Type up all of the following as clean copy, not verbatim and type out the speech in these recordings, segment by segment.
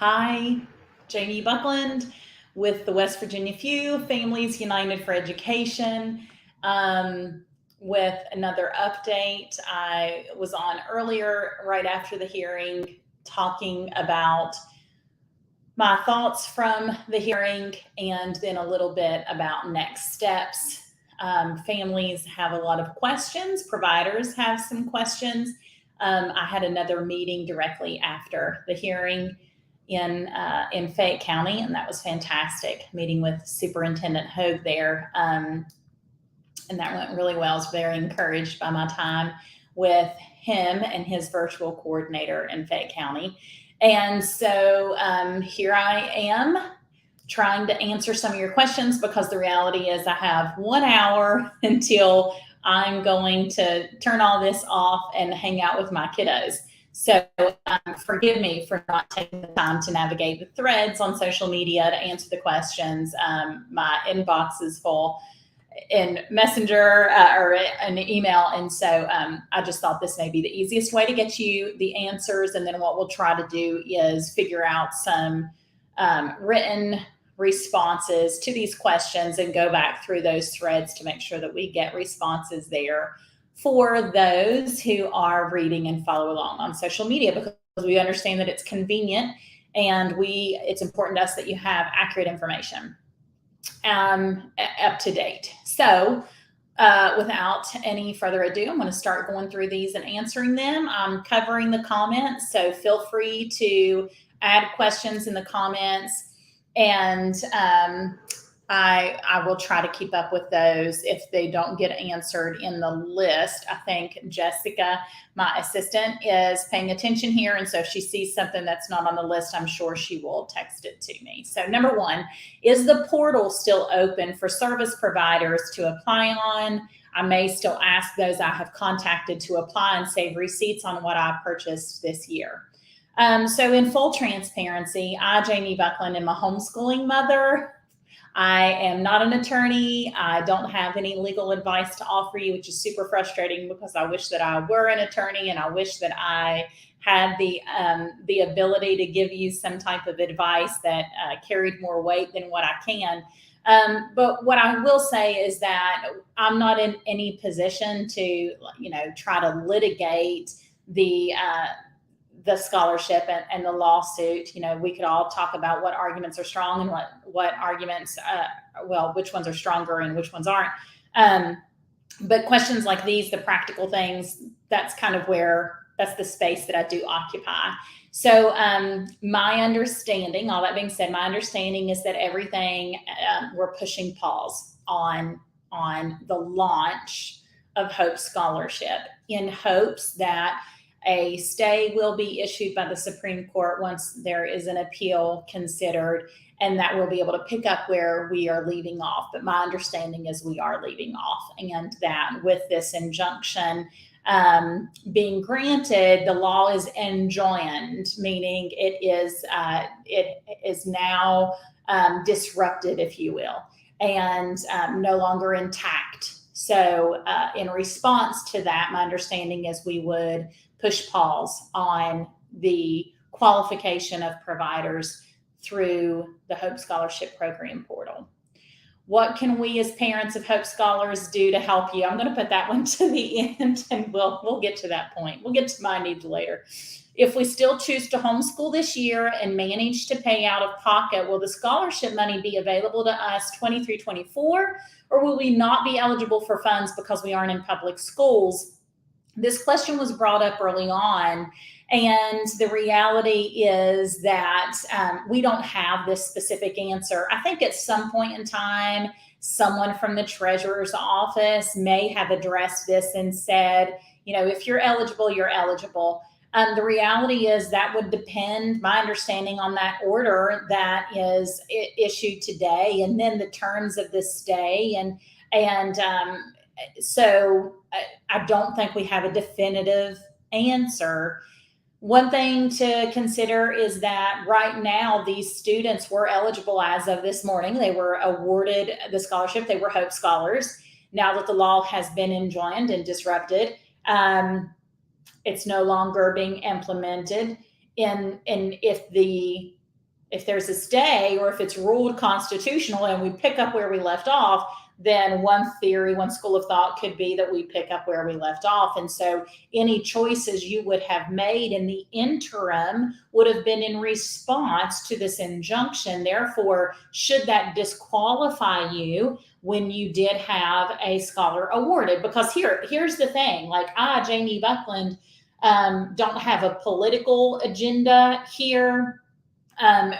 Hi, Jamie Buckland with the West Virginia Few Families United for Education. Um, with another update, I was on earlier, right after the hearing, talking about my thoughts from the hearing and then a little bit about next steps. Families have a lot of questions, providers have some questions. I had another meeting directly after the hearing in Fayette County, and that was fantastic. Meeting with Superintendent Hogue there, and that went really well. I was very encouraged by my time with him and his virtual coordinator in Fayette County. And so here I am trying to answer some of your questions because the reality is I have 1 hour until I'm going to turn all this off and hang out with my kiddos. So forgive me for not taking the time to navigate the threads on social media to answer the questions. My inbox is full in Messenger or an email. And so I just thought this may be the easiest way to get you the answers. And then what we'll try to do is figure out some written responses to these questions and go back through those threads to make sure that we get responses there for those who are reading and follow along on social media, because we understand that it's convenient and it's important to us that you have accurate information up to date. So without any further ado, I'm going to start going through these and answering them. I'm covering the comments, so feel free to add questions in the comments, and I will try to keep up with those if they don't get answered in the list. I think Jessica, my assistant, is paying attention here. And so if she sees something that's not on the list, I'm sure she will text it to me. So number one, is the portal still open for service providers to apply on? I may still ask those I have contacted to apply and save receipts on what I purchased this year. So in full transparency, I, Jamie Buckland, am a homeschooling mother. I am not an attorney. I don't have any legal advice to offer you, which is super frustrating because I wish that I were an attorney and I wish that I had the ability to give you some type of advice that carried more weight than what I can. But what I will say is that I'm not in any position to, try to litigate the scholarship and the lawsuit. We could all talk about what arguments are strong and what arguments, which ones are stronger and which ones aren't. But questions like these, the practical things, that's the space that I do occupy. So my understanding, all that being said, my understanding is that everything, we're pushing pause on the launch of Hope Scholarship in hopes that a stay will be issued by the Supreme Court once there is an appeal considered, and that we'll be able to pick up where we are leaving off. But my understanding is we are leaving off, and that with this injunction being granted, the law is enjoined, meaning it is now disrupted, if you will, and no longer intact. So in response to that, my understanding is we would push pause on the qualification of providers through the Hope Scholarship Program portal. What can we as parents of Hope Scholars do to help you? I'm going to put that one to the end, and we'll get to that point. We'll get to my needs later. If we still choose to homeschool this year and manage to pay out of pocket, will the scholarship money be available to us 23-24, or will we not be eligible for funds because we aren't in public schools? This question was brought up early on, and the reality is that we don't have this specific answer. I think at some point in time, someone from the treasurer's office may have addressed this and said, if you're eligible, you're eligible. The reality is that would depend, my understanding, on that order that is issued today, and then the terms of the stay. So I don't think we have a definitive answer. One thing to consider is that right now, these students were eligible as of this morning. They were awarded the scholarship. They were Hope Scholars. Now that the law has been enjoined and disrupted, it's no longer being implemented. And if the if there's a stay or if it's ruled constitutional and we pick up where we left off, then one theory, one school of thought could be that we pick up where we left off. And so any choices you would have made in the interim would have been in response to this injunction. Therefore, should that disqualify you when you did have a scholar awarded? Because here's the thing, like Jamie Buckland, don't have a political agenda here.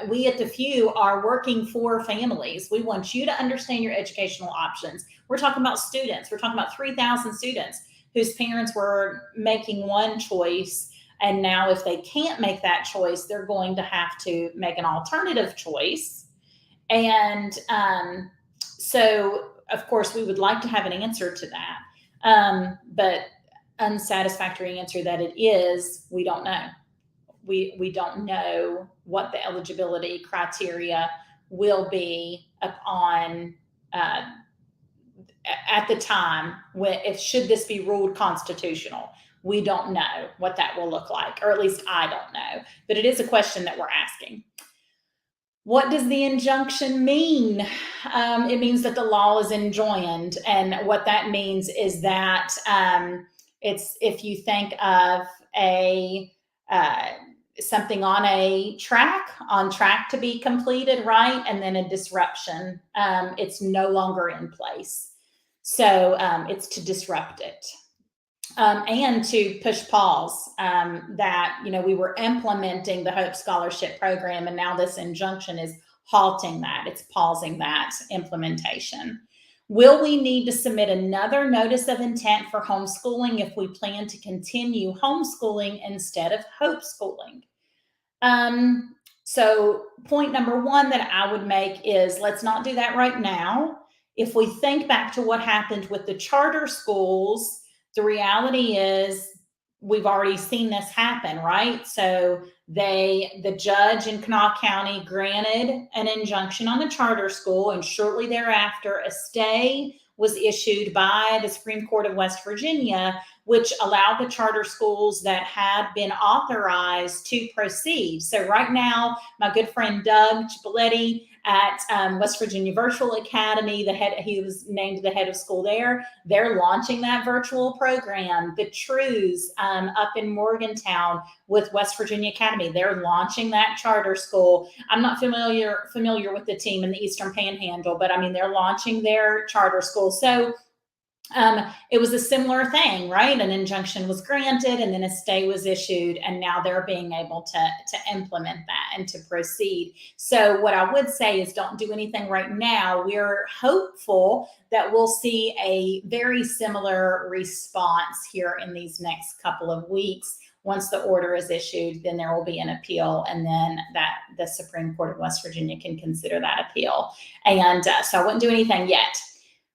We at The Few are working for families. We want you to understand your educational options. We're talking about students. We're talking about 3,000 students whose parents were making one choice. And now if they can't make that choice, they're going to have to make an alternative choice. And so, of course, we would like to have an answer to that. But unsatisfactory answer that it is, we don't know. We don't know what the eligibility criteria will be upon at the time should this be ruled constitutional. We don't know what that will look like, or at least I don't know. But it is a question that we're asking. What does the injunction mean? It means that the law is enjoined, and what that means is that it's if you think of a something on track to be completed, right? And then a disruption, it's no longer in place. So it's to disrupt it. And to push pause that, we were implementing the Hope Scholarship Program, and now this injunction is halting that. It's pausing that implementation. Will we need to submit another notice of intent for homeschooling if we plan to continue homeschooling instead of Hope Schooling? So point number one that I would make is let's not do that right now. If we think back to what happened with the charter schools, the reality is we've already seen this happen, right? So the judge in Kanawha County granted an injunction on the charter school, and shortly thereafter, a stay was issued by the Supreme Court of West Virginia, which allowed the charter schools that had been authorized to proceed. So right now, my good friend Doug Chipoletti at West Virginia Virtual Academy, he was named the head of school there. They're launching that virtual program. The Trues up in Morgantown with West Virginia Academy, they're launching that charter school. I'm not familiar with the team in the Eastern Panhandle, but I mean, they're launching their charter school. So it was a similar thing, right? An injunction was granted and then a stay was issued, and now they're being able to implement that and to proceed. So what I would say is don't do anything right now. We're hopeful that we'll see a very similar response here in these next couple of weeks. Once the order is issued, then there will be an appeal, and then the Supreme Court of West Virginia can consider that appeal. And so I wouldn't do anything yet.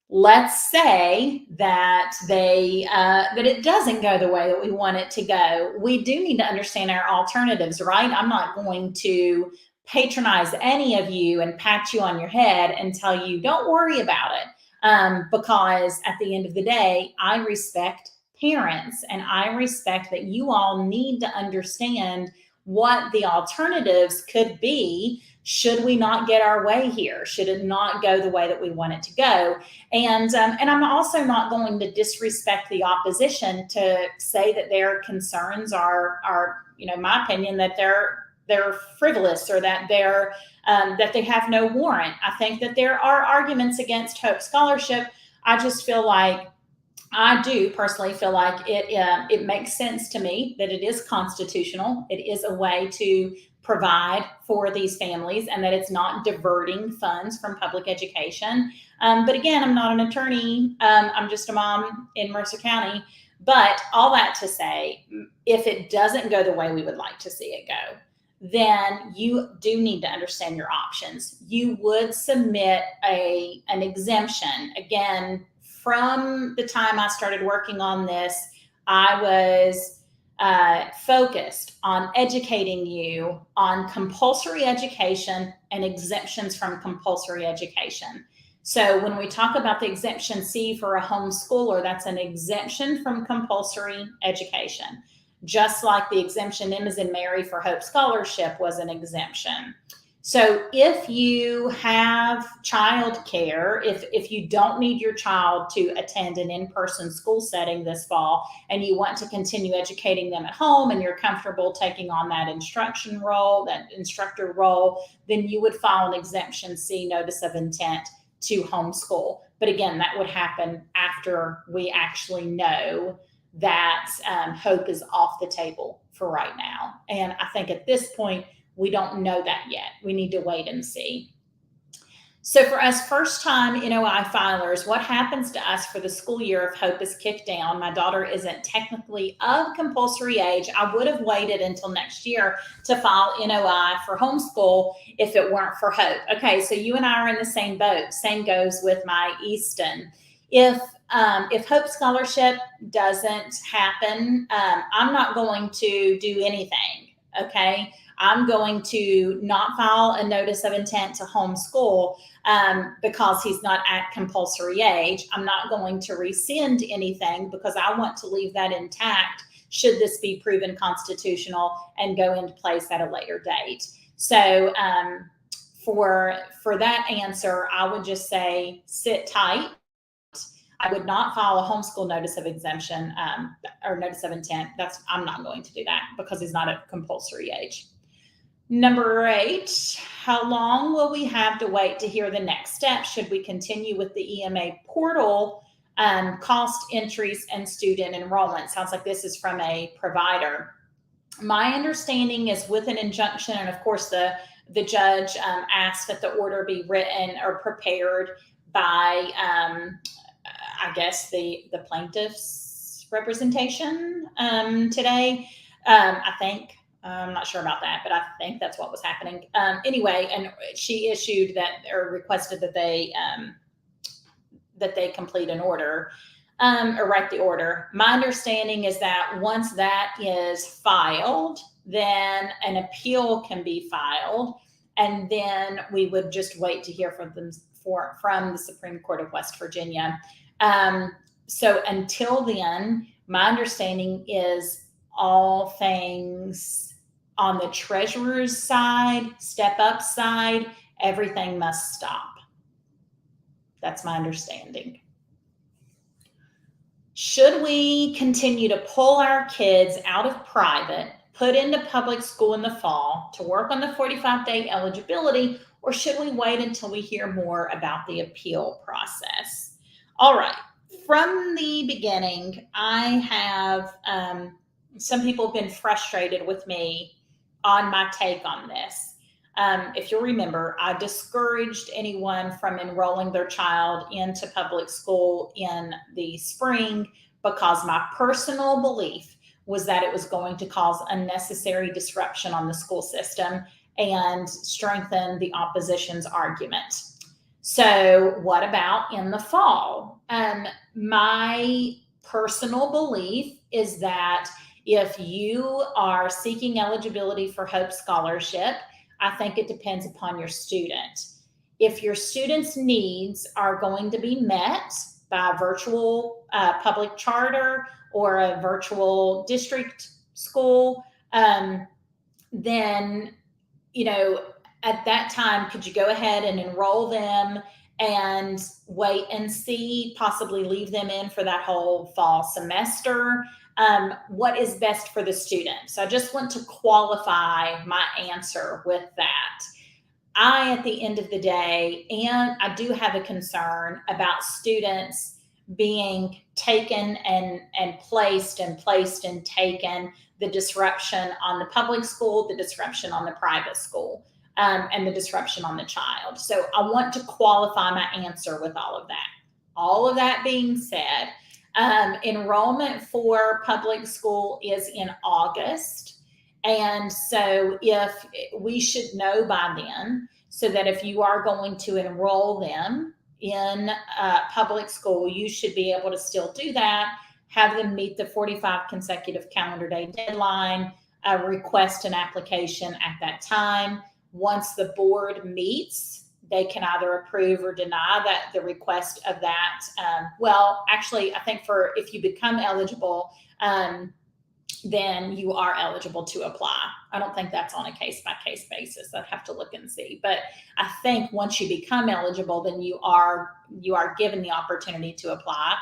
Let's say that that it doesn't go the way that we want it to go. We do need to understand our alternatives, right? I'm not going to patronize any of you and pat you on your head and tell you don't worry about it, because at the end of the day, I respect parents, and I respect that you all need to understand what the alternatives could be should we not get our way here, should it not go the way that we want it to go. And I'm also not going to disrespect the opposition to say that their concerns are my opinion, that they're frivolous, or that that they have no warrant. I think that there are arguments against Hope Scholarship. I do personally feel like it makes sense to me that it is constitutional. It is a way to provide for these families, and that it's not diverting funds from public education. But again, I'm not an attorney. I'm just a mom in Mercer County. But all that to say, if it doesn't go the way we would like to see it go, then you do need to understand your options. You would submit an exemption. Again, from the time I started working on this, I was focused on educating you on compulsory education and exemptions from compulsory education. So when we talk about the exemption C for a homeschooler, that's an exemption from compulsory education, just like the exemption M as in Mary for Hope Scholarship was an exemption. So if you have childcare, if you don't need your child to attend an in-person school setting this fall and you want to continue educating them at home and you're comfortable taking on that instruction role, that instructor role, then you would file an Exemption C notice of intent to homeschool. But again, that would happen after we actually know that Hope is off the table for right now. And I think at this point, we don't know that yet. We need to wait and see. So for us first-time NOI filers, what happens to us for the school year if Hope is kicked down? My daughter isn't technically of compulsory age. I would have waited until next year to file NOI for homeschool if it weren't for Hope. Okay, so you and I are in the same boat. Same goes with my Easton. If Hope Scholarship doesn't happen, I'm not going to do anything, okay? I'm going to not file a notice of intent to homeschool because he's not at compulsory age. I'm not going to rescind anything because I want to leave that intact should this be proven constitutional and go into place at a later date. So for that answer, I would just say sit tight. I would not file a homeschool notice of exemption or notice of intent. I'm not going to do that because he's not at compulsory age. Number 8, how long will we have to wait to hear the next step? Should we continue with the EMA portal cost entries and student enrollment? Sounds like this is from a provider. My understanding is with an injunction, and of course the judge asked that the order be written or prepared by, I guess, the plaintiff's representation today, I think. I'm not sure about that, but I think that's what was happening. Anyway, and she issued that or requested that they complete an order or write the order. My understanding is that once that is filed, then an appeal can be filed, and then we would just wait to hear from them from the Supreme Court of West Virginia. So until then, my understanding is all things on the treasurer's side, step up side, everything must stop. That's my understanding. Should we continue to pull our kids out of private, put into public school in the fall to work on the 45-day eligibility, or should we wait until we hear more about the appeal process? All right. From the beginning, I have some people have been frustrated with me on my take on this. If you'll remember, I discouraged anyone from enrolling their child into public school in the spring because my personal belief was that it was going to cause unnecessary disruption on the school system and strengthen the opposition's argument. So what about in the fall? My personal belief is that if you are seeking eligibility for Hope Scholarship, I think it depends upon your student. If your student's needs are going to be met by a virtual public charter or a virtual district school, then, at that time, could you go ahead and enroll them and wait and see, possibly leave them in for that whole fall semester? What is best for the student? So I just want to qualify my answer with that. At the end of the day, and I do have a concern about students being taken and placed and taken, the disruption on the public school, the disruption on the private school, and the disruption on the child. So I want to qualify my answer with all of that. All of that being said, enrollment for public school is in August. And so if we should know by then, so that if you are going to enroll them in public school, you should be able to still do that, have them meet the 45 consecutive calendar day deadline, request an application at that time. Once the board meets, they can either approve or deny the request of that. Well, actually, I think if you become eligible, then you are eligible to apply. I don't think that's on a case-by-case basis. I'd have to look and see. But I think once you become eligible, then you are given the opportunity to apply.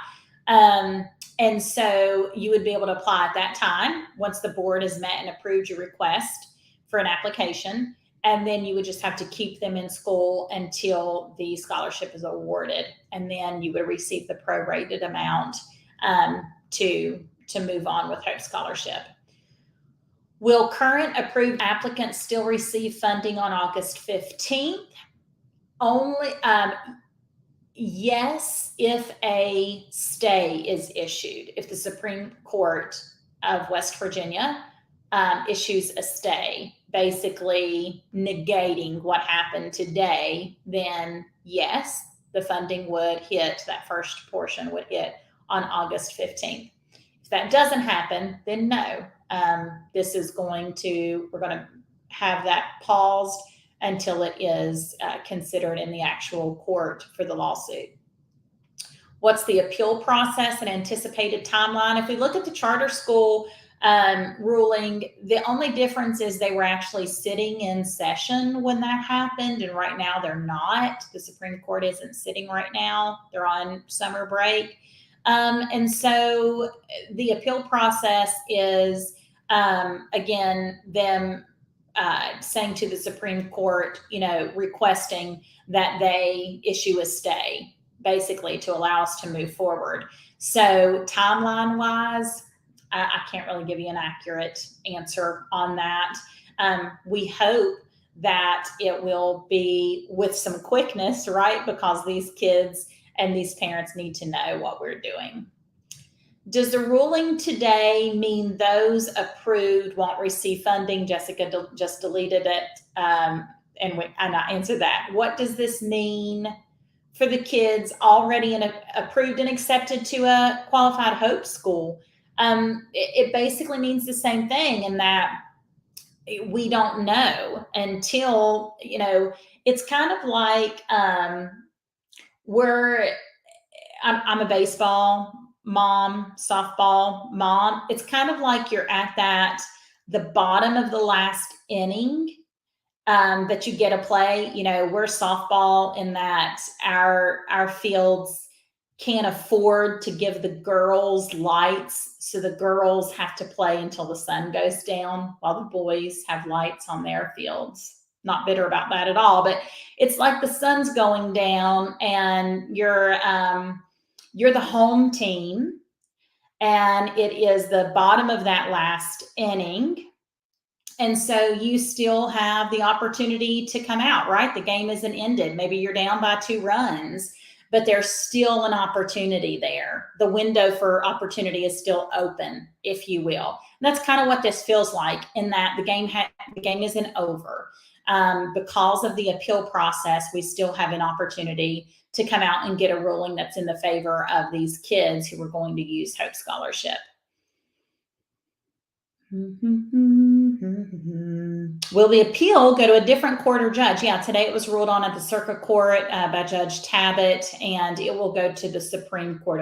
And so you would be able to apply at that time once the board has met and approved your request for an application. And then you would just have to keep them in school until the scholarship is awarded. And then you would receive the prorated amount to move on with Hope Scholarship. Will current approved applicants still receive funding on August 15th? Only, yes, if a stay is issued. If the Supreme Court of West Virginia issues a stay, basically negating what happened today, then yes, the funding would hit, that first portion would hit on August 15th. If that doesn't happen, then no. We're going to have that paused until it is considered in the actual court for the lawsuit. What's the appeal process and anticipated timeline? If we look at the charter school ruling, the only difference is they were actually sitting in session when that happened, and right now they're not. The Supreme Court isn't sitting right now. They're on summer break. And so the appeal process is, again, them saying to the Supreme Court, requesting that they issue a stay, basically to allow us to move forward. So timeline-wise, I can't really give you an accurate answer on that. We hope that it will be with some quickness, right? Because these kids and these parents need to know what we're doing. Does the ruling today mean those approved won't receive funding? Jessica just deleted it, and I answered that. What does this mean for the kids already approved and accepted to a qualified Hope school? It basically means the same thing in that we don't know until, it's kind of like I'm a baseball mom, softball mom. It's kind of like you're at the bottom of the last inning that you get to play. We're softball in that our fields can't afford to give the girls lights, so the girls have to play until the sun goes down while the boys have lights on their fields. Not bitter about that at all, but it's like the sun's going down and you're the home team, and it is the bottom of that last inning. And so you still have the opportunity to come out, right? The game isn't ended. Maybe you're down by 2 runs, but there's still an opportunity there. The window for opportunity is still open, if you will. And that's kind of what this feels like, in that the game isn't over. Because of the appeal process, we still have an opportunity to come out and get a ruling that's in the favor of these kids who are going to use Hope Scholarship. Will the appeal go to a different court or judge? Yeah, today it was ruled on at the Circuit Court by Judge Tabbitt, and it will go to the Supreme Court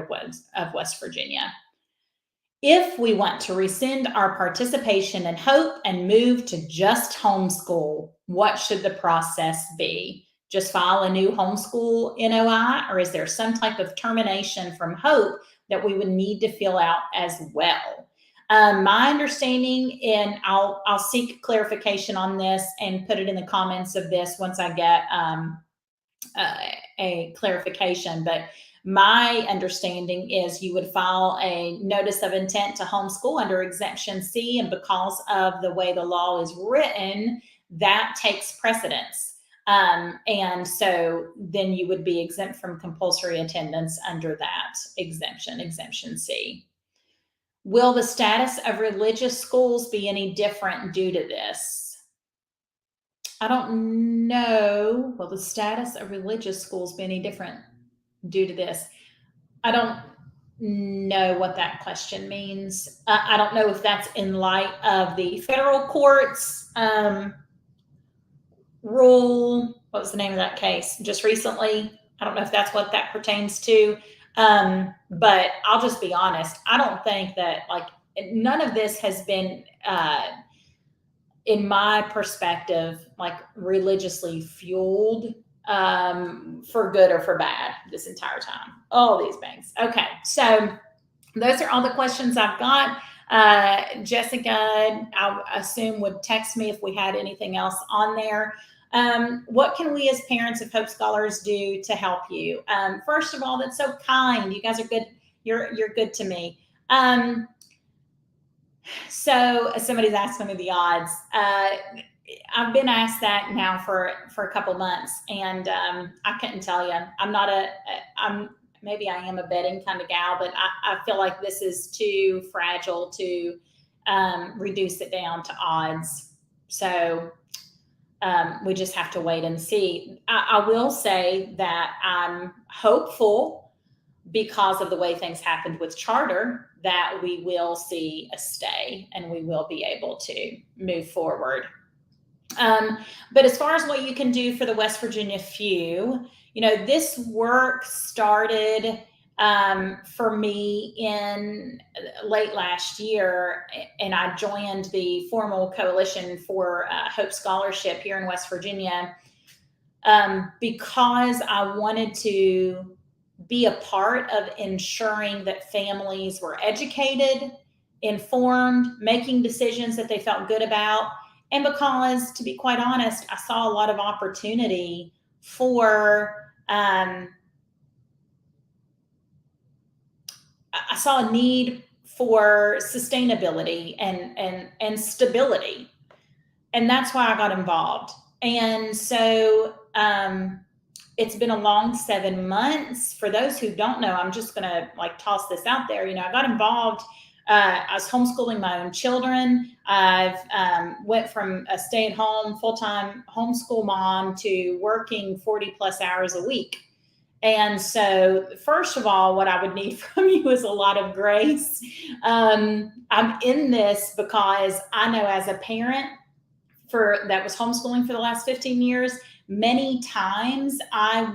of West Virginia. If we want to rescind our participation in Hope and move to just homeschool, what should the process be? Just file a new homeschool NOI, or is there some type of termination from Hope that we would need to fill out as well? My understanding, and I'll seek clarification on this and put it in the comments of this once I get a clarification, but my understanding is you would file a notice of intent to homeschool under Exemption C, and because of the way the law is written, that takes precedence. And so then you would be exempt from compulsory attendance under that Exemption C. Will the status of religious schools be any different due to this? I don't know. Will the status of religious schools be any different due to this? I don't know what that question means. I don't know if that's in light of the federal court's rule. What was the name of that case just recently? I don't know if that's what that pertains to. But I'll just be honest. I don't think that, like, none of this has been, in my perspective, like religiously fueled for good or for bad this entire time. All these things. Okay, so those are all the questions I've got. Jessica, I assume, would text me if we had anything else on there. What can we as parents of Hope Scholars do to help you? First of all, that's so kind. You guys are good. You're good to me. So somebody's asking me the odds. I've been asked that now for a couple months, and I couldn't tell you. I'm maybe I am a betting kind of gal, but I feel like this is too fragile to reduce it down to odds. So we just have to wait and see. I will say that I'm hopeful, because of the way things happened with charter, that we will see a stay and we will be able to move forward. But as far as what you can do for the West Virginia few, this work started for me in late last year, and I joined the formal coalition for Hope Scholarship here in West Virginia because I wanted to be a part of ensuring that families were educated, informed, making decisions that they felt good about. And because, to be quite honest, I saw a lot of opportunity for, I saw a need for sustainability and stability. And that's why I got involved. And so, it's been a long 7 months. For those who don't know, I'm just going to toss this out there. I got involved. I was homeschooling my own children. I've went from a stay-at-home full-time homeschool mom to working 40 plus hours a week. And so, first of all, what I would need from you is a lot of grace. I'm in this because I know, as a parent that was homeschooling for the last 15 years, many times I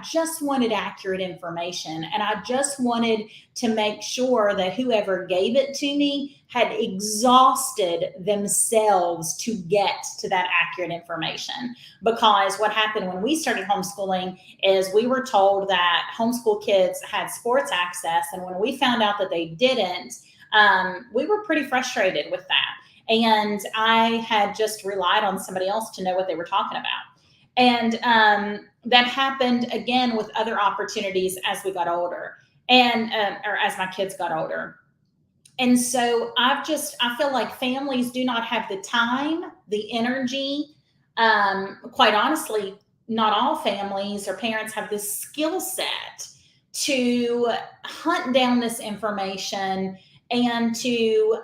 just wanted accurate information, and I just wanted to make sure that whoever gave it to me had exhausted themselves to get to that accurate information. Because what happened when we started homeschooling is we were told that homeschool kids had sports access, and when we found out that they didn't, we were pretty frustrated with that. And I had just relied on somebody else to know what they were talking about. And that happened again with other opportunities as we got older, and or as my kids got older. And so I feel like families do not have the time, the energy. Quite honestly, not all families or parents have this skill set to hunt down this information and to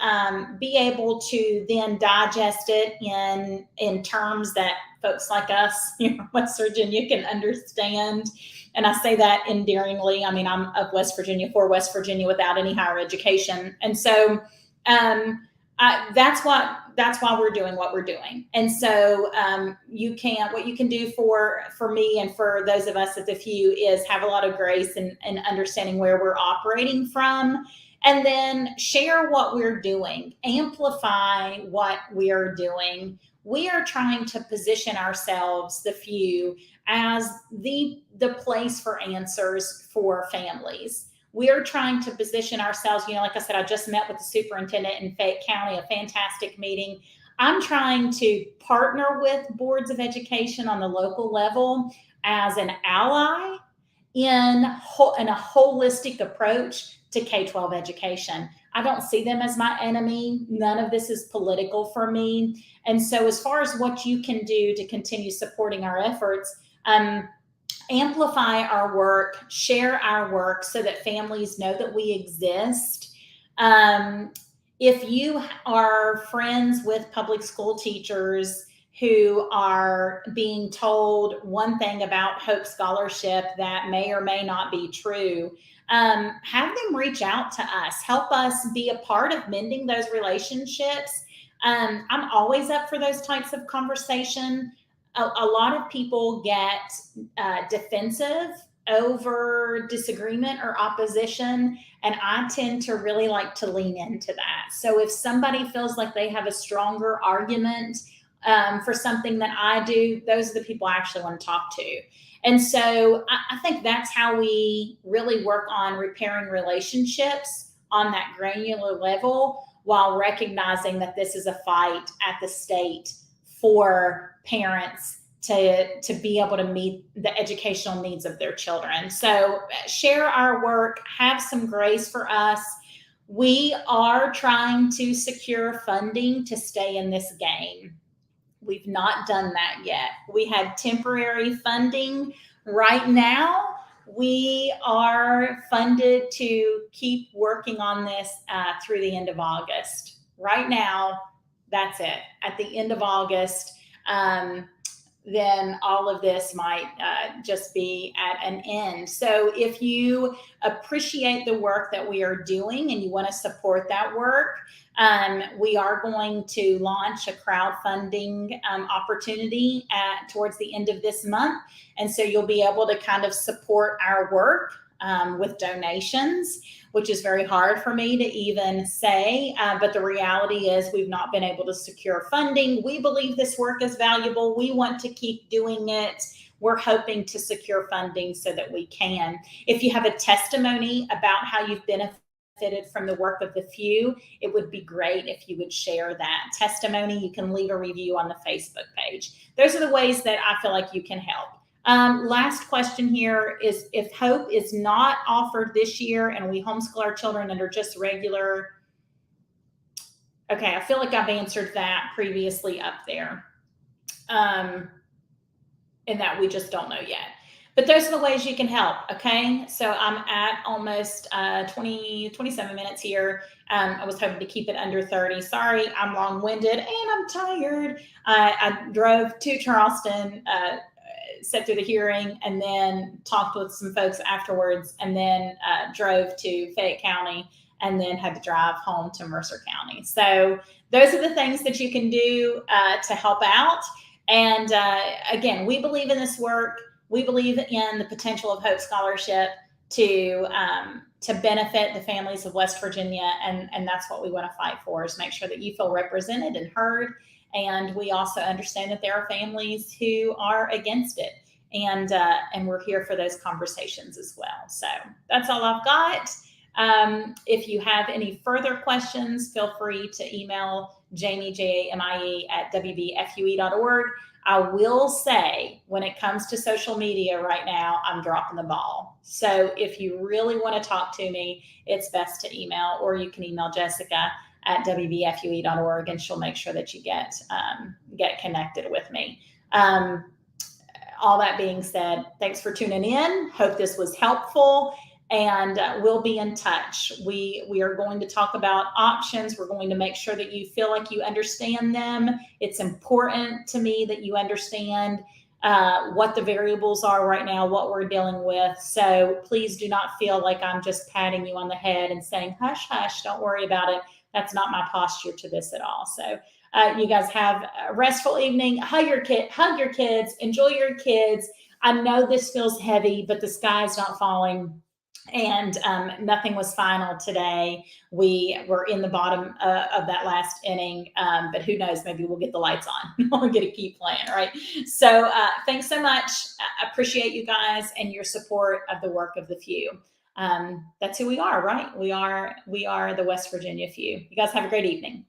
be able to then digest it in terms that folks like us, West Virginia, can understand. And I say that endearingly. I mean, I'm of West Virginia, for West Virginia, without any higher education. And so that's why we're doing what we're doing. And so what you can do for me and for those of us at the few is have a lot of grace and understanding where we're operating from, and then share what we're doing, amplify what we are doing. We are trying to position ourselves, the few, as the place for answers for families. We are trying to position ourselves, like I said, I just met with the superintendent in Fayette County, a fantastic meeting. I'm trying to partner with boards of education on the local level as an ally in a holistic approach to K-12 education. I don't see them as my enemy. None of this is political for me. And so, as far as what you can do to continue supporting our efforts, amplify our work, share our work so that families know that we exist. If you are friends with public school teachers who are being told one thing about Hope Scholarship that may or may not be true, have them reach out to us. Help us be a part of mending those relationships. I'm always up for those types of conversation. A lot of people get defensive over disagreement or opposition. And I tend to really like to lean into that. So if somebody feels like they have a stronger argument for something that I do, those are the people I actually want to talk to. And so I think that's how we really work on repairing relationships on that granular level, while recognizing that this is a fight at the state for parents to be able to meet the educational needs of their children. So share our work, have some grace for us. We are trying to secure funding to stay in this game. We've not done that yet. We had temporary funding. Right now, we are funded to keep working on this through the end of August. Right now, that's it. At the end of August, then all of this might just be at an end. So if you appreciate the work that we are doing and you want to support that work, we are going to launch a crowdfunding opportunity towards the end of this month. And so you'll be able to kind of support our work with donations, which is very hard for me to even say. But the reality is we've not been able to secure funding. We believe this work is valuable. We want to keep doing it. We're hoping to secure funding so that we can. If you have a testimony about how you've benefited from the work of the few, it would be great if you would share that testimony. You can leave a review on the Facebook page. Those are the ways that I feel like you can help. Last question here is, if Hope is not offered this year and we homeschool our children under just regular, okay, I feel like I've answered that previously up there, and that we just don't know yet. But those are the ways you can help, okay? So I'm at almost 27 minutes here. I was hoping to keep it under 30. Sorry, I'm long-winded and I'm tired. I drove to Charleston, sat through the hearing, and then talked with some folks afterwards, and then drove to Fayette County, and then had to drive home to Mercer County. So those are the things that you can do to help out. And again, we believe in this work. We believe in the potential of Hope Scholarship to benefit the families of West Virginia, and that's what we want to fight for, is make sure that you feel represented and heard. And we also understand that there are families who are against it, and we're here for those conversations as well. So that's all I've got. If you have any further questions, feel free to email Jamie, Jamie at wvfue.org. I will say, when it comes to social media right now, I'm dropping the ball. So if you really want to talk to me, it's best to email, or you can email Jessica at wvfue.org, and she'll make sure that you get connected with me. All that being said, thanks for tuning in. Hope this was helpful, and we'll be in touch. We are going to talk about options. We're going to make sure that you feel like you understand them. It's important to me that you understand what the variables are right now, what we're dealing with. So please do not feel like I'm just patting you on the head and saying, hush, hush, don't worry about it. That's not my posture to this at all. So you guys have a restful evening. Hug your kids, enjoy your kids. I know this feels heavy, but the sky is not falling. And nothing was final today. We were in the bottom of that last inning, but who knows? Maybe we'll get the lights on. We'll get to keep playing, right? So thanks so much. I appreciate you guys and your support of the work of the few. That's who we are, right? We are the West Virginia few. You guys have a great evening.